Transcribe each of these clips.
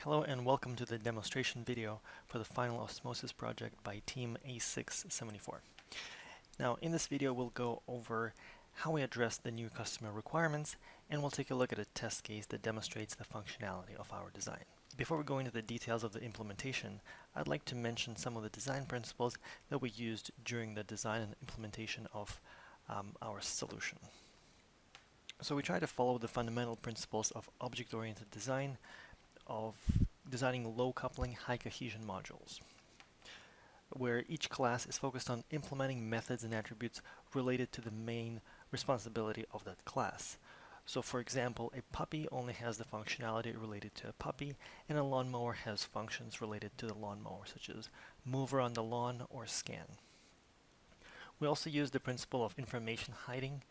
Hello and welcome to the demonstration video for the final osmosis project by Team A674. Now in this video we'll go over how we address the new customer requirements, and we'll take a look at a test case that demonstrates the functionality of our design. Before we go into the details of the implementation, I'd like to mention some of the design principles that we used during the design and implementation of our solution. So we try to follow the fundamental principles of object-oriented design, of designing low coupling, high cohesion modules, where each class is focused on implementing methods and attributes related to the main responsibility of that class. So for example, a puppy only has the functionality related to a puppy, and a lawnmower has functions related to the lawnmower, such as move around the lawn or scan. We also use the principle of information hiding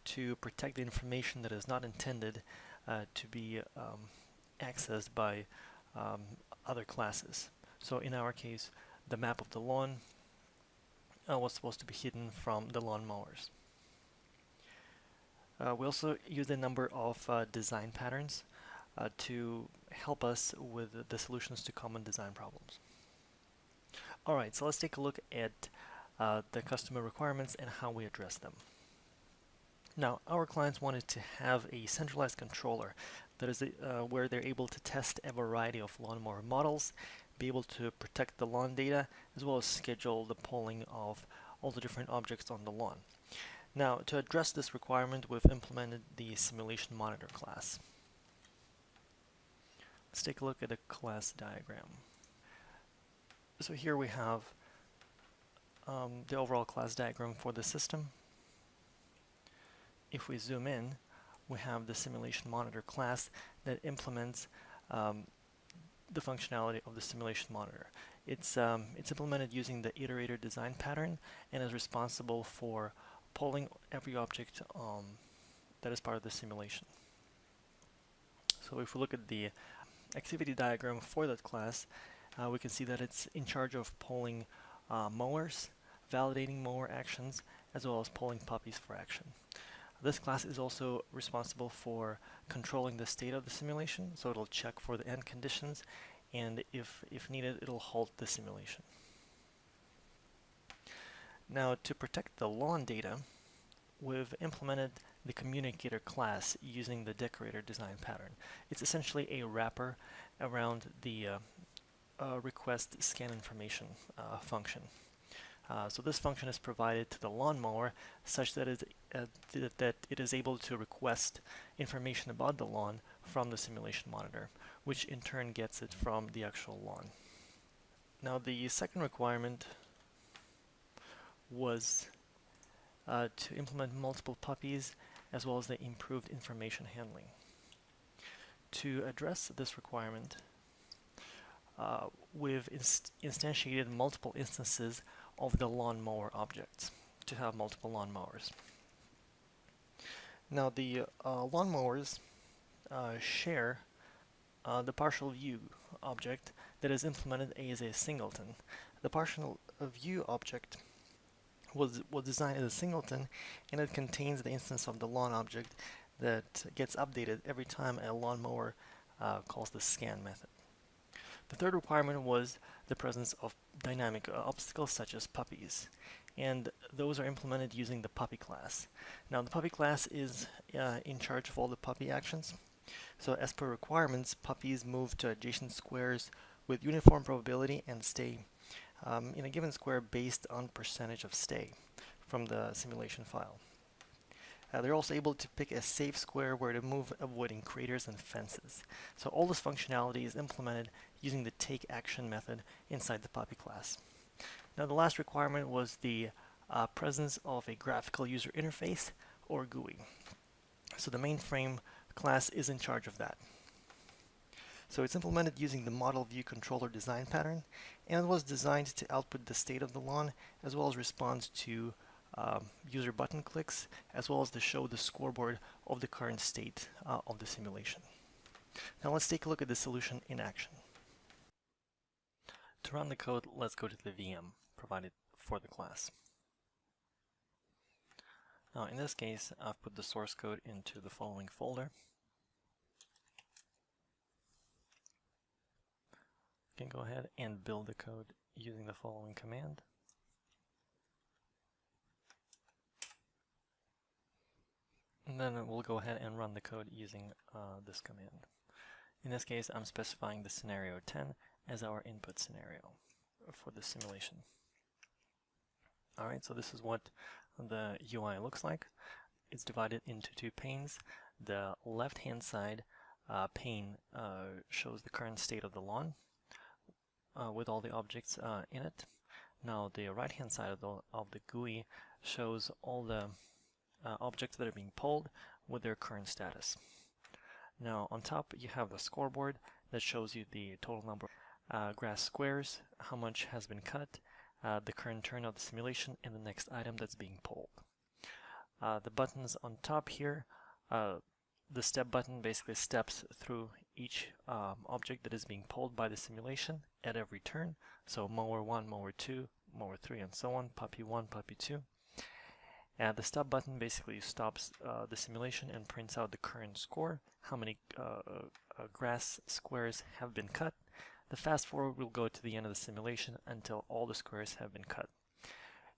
to protect the information that is not intended to be accessed by other classes. So in our case, the map of the lawn was supposed to be hidden from the lawnmowers. We also use a number of design patterns to help us with the solutions to common design problems. Alright, so let's take a look at the customer requirements and how we address them. Now, our clients wanted to have a centralized controller that is where they're able to test a variety of lawnmower models, be able to protect the lawn data, as well as schedule the polling of all the different objects on the lawn. Now, to address this requirement, we've implemented the simulation monitor class. Let's take a look at the class diagram. So here we have the overall class diagram for the system. If we zoom in, we have the simulation monitor class that implements the functionality of the simulation monitor. It's implemented using the iterator design pattern and is responsible for polling every object that is part of the simulation. So if we look at the activity diagram for that class, we can see that it's in charge of polling mowers, validating mower actions, as well as polling puppies for action. This class is also responsible for controlling the state of the simulation, so it'll check for the end conditions, and if needed, it'll halt the simulation. Now, to protect the lawn data, we've implemented the communicator class using the decorator design pattern. It's essentially a wrapper around the request scan information function. So this function is provided to the lawnmower such that it is able to request information about the lawn from the simulation monitor, which in turn gets it from the actual lawn. Now the second requirement was to implement multiple puppies as well as the improved information handling. To address this requirement, we've instantiated multiple instances of the lawnmower objects to have multiple lawnmowers. Now the lawnmowers share the partial view object that is implemented as a singleton. The partial view object was designed as a singleton, and it contains the instance of the lawn object that gets updated every time a lawnmower calls the scan method. The third requirement was the presence of dynamic obstacles such as puppies, and those are implemented using the puppy class. Now the puppy class is in charge of all the puppy actions. So as per requirements, puppies move to adjacent squares with uniform probability and stay in a given square based on percentage of stay from the simulation file. They're also able to pick a safe square where to move, avoiding craters and fences. So all this functionality is implemented using the take action method inside the puppy class. Now the last requirement was the presence of a graphical user interface, or GUI. So the mainframe class is in charge of that. So it's implemented using the model view controller design pattern, and it was designed to output the state of the lawn as well as respond to user button clicks, as well as to show the scoreboard of the current state of the simulation. Now let's take a look at the solution in action. To run the code, let's go to the VM provided for the class. Now in this case, I've put the source code into the following folder. can go ahead and build the code using the following command. And then we'll go ahead and run the code using this command. In this case, I'm specifying the scenario 10 as our input scenario for the simulation. Alright, so this is what the UI looks like. It's divided into two panes. The left-hand side pane shows the current state of the lawn with all the objects in it. Now the right-hand side of the GUI shows all the objects that are being pulled with their current status. Now on top you have the scoreboard that shows you the total number of grass squares, how much has been cut, the current turn of the simulation, and the next item that's being pulled. The buttons on top here, the step button basically steps through each object that is being pulled by the simulation at every turn. So mower 1, mower 2, mower 3, and so on, puppy 1, puppy 2. And the stop button basically stops the simulation and prints out the current score, how many grass squares have been cut. The fast forward will go to the end of the simulation until all the squares have been cut.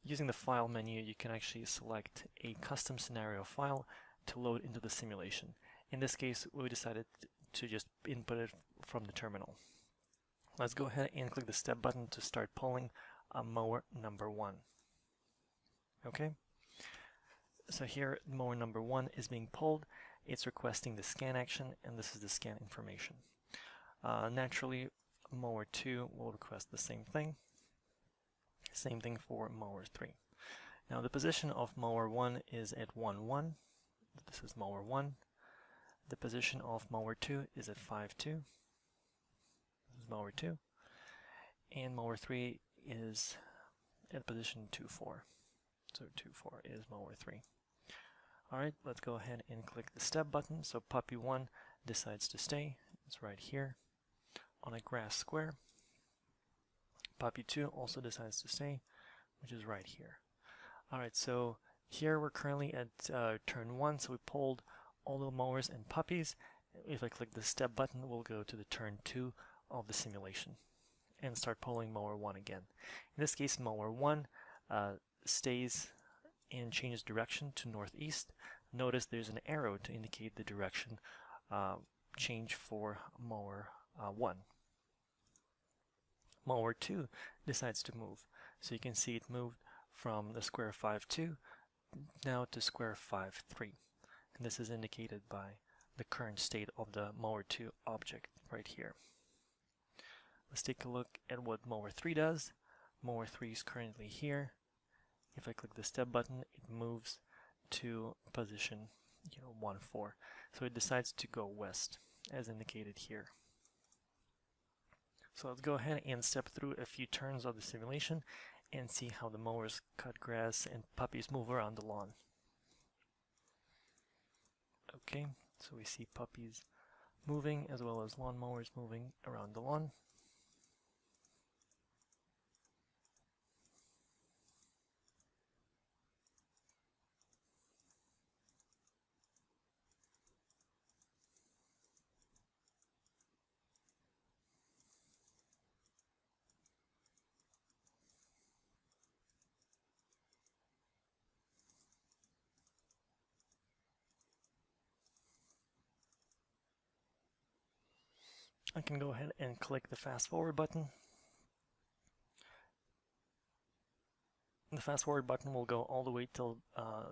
Using the file menu, you can actually select a custom scenario file to load into the simulation. In this case, we decided to just input it from the terminal. Let's go ahead and click the step button to start pulling mower number 1. Okay. So here, mower number 1 is being pulled. It's requesting the scan action, and this is the scan information. Naturally, mower 2 will request the same thing. Same thing for mower 3. Now the position of mower 1 is at 1-1. This is mower 1. The position of mower 2 is at 5-2. This is mower 2. And mower 3 is at position 2-4. So 2-4 is mower 3. Alright, let's go ahead and click the step button. So puppy 1 decides to stay. It's right here on a grass square. Puppy 2 also decides to stay, which is right here. Alright, so here we're currently at turn 1, so we pulled all the mowers and puppies. If I click the step button, we'll go to the turn 2 of the simulation and start pulling mower 1 again. In this case, mower 1 stays and changes direction to northeast. Notice there's an arrow to indicate the direction change for mower 1. Mower 2 decides to move. So you can see it moved from the square 5-2 now to square 5-3. And this is indicated by the current state of the mower 2 object right here. Let's take a look at what mower 3 does. Mower 3 is currently here. If I click the step button, it moves to position 1-4. So it decides to go west, as indicated here. So let's go ahead and step through a few turns of the simulation and see how the mowers cut grass and puppies move around the lawn. Okay, so we see puppies moving as well as lawn mowers moving around the lawn. I can go ahead and click the fast forward button. The fast forward button will go all the way till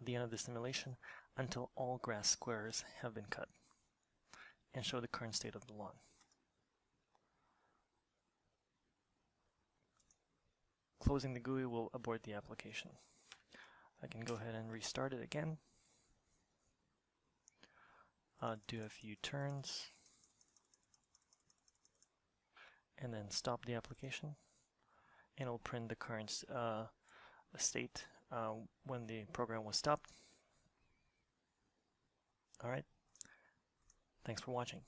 the end of the simulation until all grass squares have been cut and show the current state of the lawn. Closing the GUI will abort the application. I can go ahead and restart it again. Do a few turns. And then stop the application, and it'll print the current state when the program was stopped. Alright, thanks for watching.